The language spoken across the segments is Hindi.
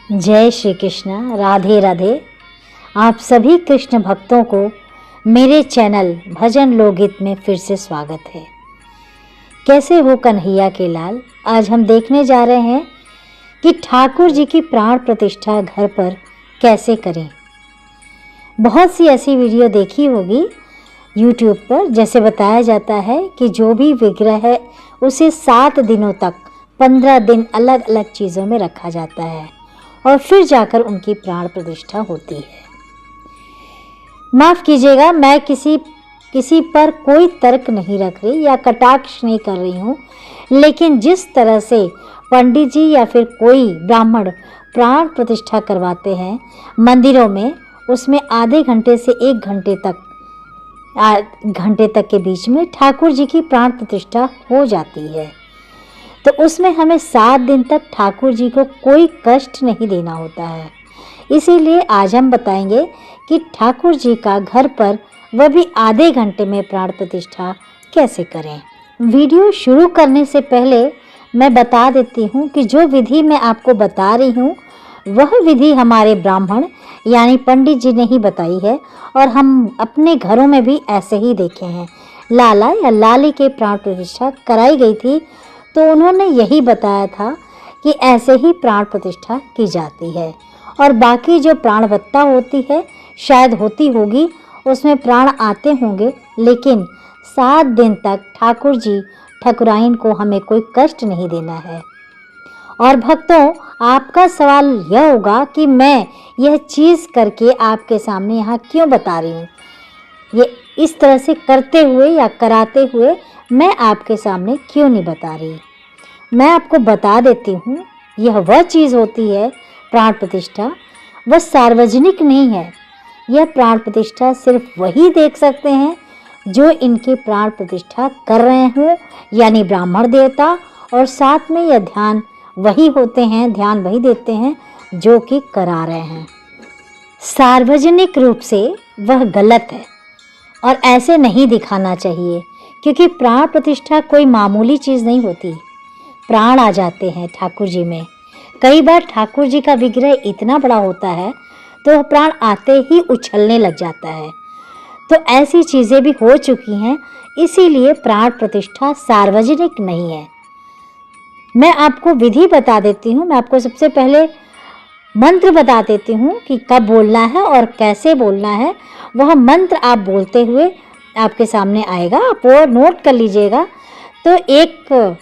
जय श्री कृष्ण। राधे राधे। आप सभी कृष्ण भक्तों को मेरे चैनल भजन लोकगीत में फिर से स्वागत है। कैसे हो कन्हैया के लाल। आज हम देखने जा रहे हैं कि ठाकुर जी की प्राण प्रतिष्ठा घर पर कैसे करें। बहुत सी ऐसी वीडियो देखी होगी YouTube पर, जैसे बताया जाता है कि जो भी विग्रह है उसे 7 दिनों तक 15 दिन अलग अलग चीज़ों में रखा जाता है और फिर जाकर उनकी प्राण प्रतिष्ठा होती है। माफ़ कीजिएगा, मैं किसी पर कोई तर्क नहीं रख रही या कटाक्ष नहीं कर रही हूँ, लेकिन जिस तरह से पंडित जी या फिर कोई ब्राह्मण प्राण प्रतिष्ठा करवाते हैं मंदिरों में, उसमें आधे घंटे से 1 घंटे तक के बीच में ठाकुर जी की प्राण प्रतिष्ठा हो जाती है। तो उसमें हमें 7 दिन तक ठाकुर जी को कोई कष्ट नहीं देना होता है। इसीलिए आज हम बताएंगे कि ठाकुर जी का घर पर वह भी आधे घंटे में प्राण प्रतिष्ठा कैसे करें। वीडियो शुरू करने से पहले मैं बता देती हूँ कि जो विधि मैं आपको बता रही हूँ वह विधि हमारे ब्राह्मण यानी पंडित जी ने ही बताई है और हम अपने घरों में भी ऐसे ही देखे हैं। लाला या लाली के प्राण प्रतिष्ठा कराई गई थी तो उन्होंने यही बताया था कि ऐसे ही प्राण प्रतिष्ठा की जाती है। और बाकी जो प्राणवत्ता होती है शायद होती होगी, उसमें प्राण आते होंगे, लेकिन 7 दिन तक ठाकुर जी ठकुराइन को हमें कोई कष्ट नहीं देना है। और भक्तों, आपका सवाल यह होगा कि मैं यह चीज़ करके आपके सामने यहाँ क्यों बता रही हूँ। ये इस तरह से करते हुए या कराते हुए मैं आपके सामने क्यों नहीं बता रही। मैं आपको बता देती हूँ, यह वह चीज़ होती है प्राण प्रतिष्ठा, वह सार्वजनिक नहीं है। यह प्राण प्रतिष्ठा सिर्फ वही देख सकते हैं जो इनकी प्राण प्रतिष्ठा कर रहे हों, यानी ब्राह्मण देवता, और साथ में यह ध्यान वही देते हैं जो कि करा रहे हैं। सार्वजनिक रूप से वह गलत है और ऐसे नहीं दिखाना चाहिए, क्योंकि प्राण प्रतिष्ठा कोई मामूली चीज़ नहीं होती। प्राण आ जाते हैं ठाकुर जी में। कई बार ठाकुर जी का विग्रह इतना बड़ा होता है तो प्राण आते ही उछलने लग जाता है। तो ऐसी चीज़ें भी हो चुकी हैं, इसीलिए प्राण प्रतिष्ठा सार्वजनिक नहीं है। मैं आपको विधि बता देती हूँ। मैं आपको सबसे पहले मंत्र बता देती हूँ कि कब बोलना है और कैसे बोलना है। वह मंत्र आप बोलते हुए आपके सामने आएगा, आप वो नोट कर लीजिएगा। तो एक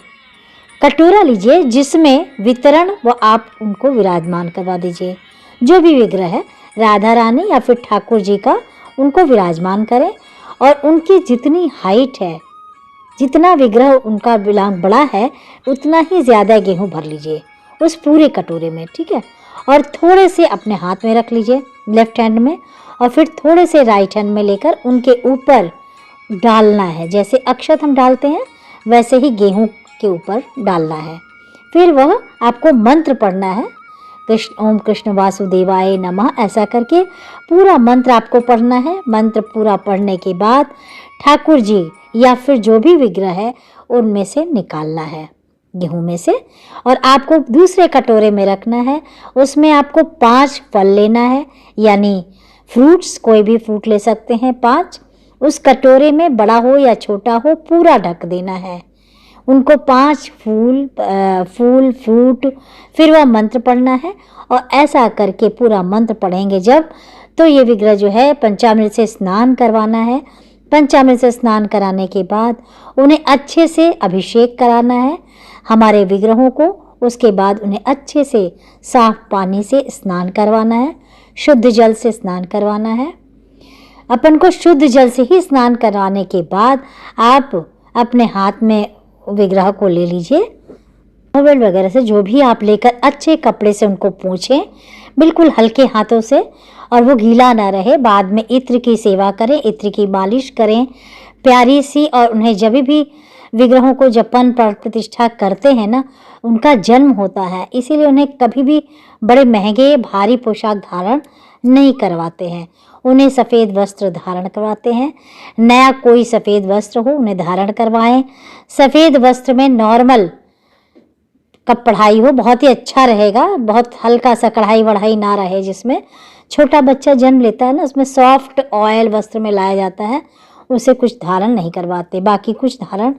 कटोरा लीजिए जिसमें वितरण व आप उनको विराजमान करवा दीजिए। जो भी विग्रह है, राधा रानी या फिर ठाकुर जी का, उनको विराजमान करें और उनकी जितनी हाइट है, जितना विग्रह उनका बड़ा है, उतना ही ज़्यादा गेहूँ भर लीजिए उस पूरे कटोरे में, ठीक है। और थोड़े से अपने हाथ में रख लीजिए लेफ्ट हैंड में, और फिर थोड़े से राइट हैंड में लेकर उनके ऊपर डालना है। जैसे अक्षत हम डालते हैं वैसे ही गेहूँ के ऊपर डालना है। फिर वह आपको मंत्र पढ़ना है, ओम कृष्ण वासुदेवाय नमः, ऐसा करके पूरा मंत्र आपको पढ़ना है। मंत्र पूरा पढ़ने के बाद ठाकुर जी या फिर जो भी विग्रह है उनमें से निकालना है, गेहूं में से, और आपको दूसरे कटोरे में रखना है। उसमें आपको 5 फल लेना है, यानी फ्रूट्स, कोई भी फ्रूट ले सकते हैं 5। उस कटोरे में बड़ा हो या छोटा हो पूरा ढक देना है। उनको 5 फूल फ्रूट, फिर वह मंत्र पढ़ना है। और ऐसा करके पूरा मंत्र पढ़ेंगे जब, तो ये विग्रह जो है पंचामृत से स्नान करवाना है। पंचामृत से स्नान कराने के बाद उन्हें अच्छे से अभिषेक कराना है हमारे विग्रहों को। उसके बाद उन्हें अच्छे से साफ पानी से स्नान करवाना है, शुद्ध जल से स्नान करवाना है। अपन को शुद्ध जल से ही स्नान करवाने के बाद आप अपने हाथ में विग्रह को ले लीजिए, टॉवेल वगैरह से जो भी आप लेकर अच्छे कपड़े से उनको पोंछें, बिल्कुल हल्के हाथों से, और वो गीला ना रहे। बाद में इत्र की सेवा करें, इत्र की मालिश करें प्यारी सी। और उन्हें जब भी विग्रहों को जपन प्रतिष्ठा करते हैं ना, उनका जन्म होता है, इसीलिए उन्हें कभी भी बड़े महंगे भारी पोशाक धारण नहीं करवाते हैं। उन्हें सफ़ेद वस्त्र धारण करवाते हैं। नया कोई सफ़ेद वस्त्र हो उन्हें धारण करवाएं। सफ़ेद वस्त्र में नॉर्मल का पढ़ाई हो, बहुत ही अच्छा रहेगा। बहुत हल्का सा कढ़ाई वढ़ाई ना रहे, जिसमें छोटा बच्चा जन्म लेता है ना, उसमें सॉफ्ट ऑयल वस्त्र में लाया जाता है, उसे कुछ धारण नहीं करवाते, बाकी कुछ धारण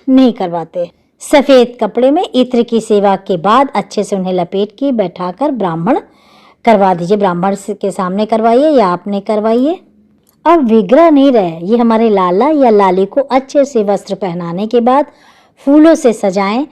नहीं करवाते। सफ़ेद कपड़े में इत्र की सेवा के बाद अच्छे से उन्हें लपेट के बैठाकर ब्राह्मण करवा दीजिए। ब्राह्मण के सामने करवाइए या आपने करवाइए। अब विग्रह नहीं रहे, ये हमारे लाला या लाली को अच्छे से वस्त्र पहनाने के बाद फूलों से सजाएं।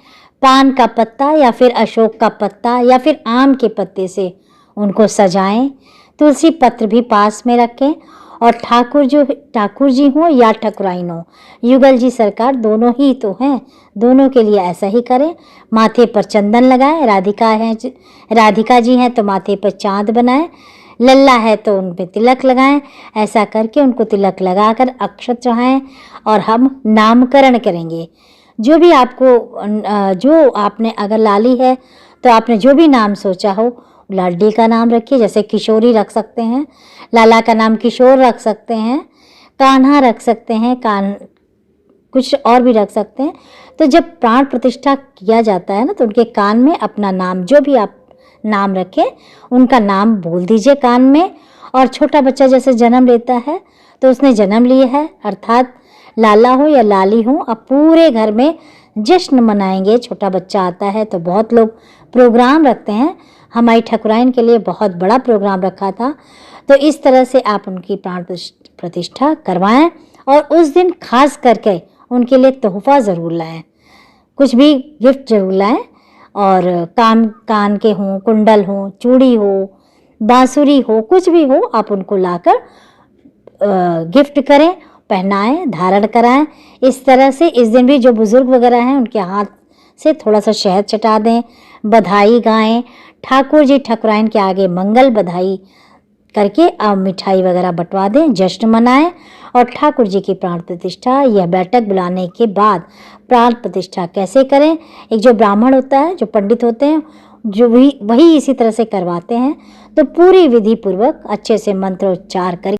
पान का पत्ता या फिर अशोक का पत्ता या फिर आम के पत्ते से उनको सजाएं। तुलसी पत्र भी पास में रखें। और ठाकुर जी हों या ठकुराइन हो, युगल जी सरकार दोनों ही तो हैं, दोनों के लिए ऐसा ही करें। माथे पर चंदन लगाएं। राधिका जी हैं तो माथे पर चांद बनाएं। लल्ला है तो उन पे तिलक लगाएं। ऐसा करके उनको तिलक लगाकर अक्षत चढ़ाएं और हम नामकरण करेंगे। जो भी जो आपने, अगर लाली है तो आपने जो भी नाम सोचा हो, लाडी का नाम रखिए, जैसे किशोरी रख सकते हैं, लाला का नाम किशोर रख सकते हैं, कान्हा रख सकते हैं, कुछ और भी रख सकते हैं। तो जब प्राण प्रतिष्ठा किया जाता है ना, तो उनके कान में अपना नाम, जो भी आप नाम रखें उनका नाम बोल दीजिए कान में। और छोटा बच्चा जैसे जन्म लेता है तो उसने जन्म लिया है, अर्थात लाला हो या लाली हो, अब पूरे घर में जश्न मनाएंगे। छोटा बच्चा आता है तो बहुत लोग प्रोग्राम रखते हैं, हमारी ठकुराइन के लिए बहुत बड़ा प्रोग्राम रखा था। तो इस तरह से आप उनकी प्राण प्रतिष्ठा करवाएं। और उस दिन खास करके उनके लिए तोहफा ज़रूर लाएं, कुछ भी गिफ्ट ज़रूर लाएं। और कान के हों, कुंडल हो, चूड़ी हो, बांसुरी हो, कुछ भी हो, आप उनको लाकर गिफ्ट करें, पहनाएं, धारण कराएं। इस तरह से इस दिन भी जो बुजुर्ग वगैरह हैं उनके हाथ से थोड़ा सा शहद चटा दें, बधाई गाएं, ठाकुर जी ठकुराइन के आगे मंगल बधाई करके अब मिठाई वगैरह बंटवा दें, जश्न मनाएं। और ठाकुर जी की प्राण प्रतिष्ठा, यह बैठक बुलाने के बाद प्राण प्रतिष्ठा कैसे करें, एक जो ब्राह्मण होता है, जो पंडित होते हैं, जो वही इसी तरह से करवाते हैं। तो पूरी विधि पूर्वक अच्छे से मंत्रोच्चार कर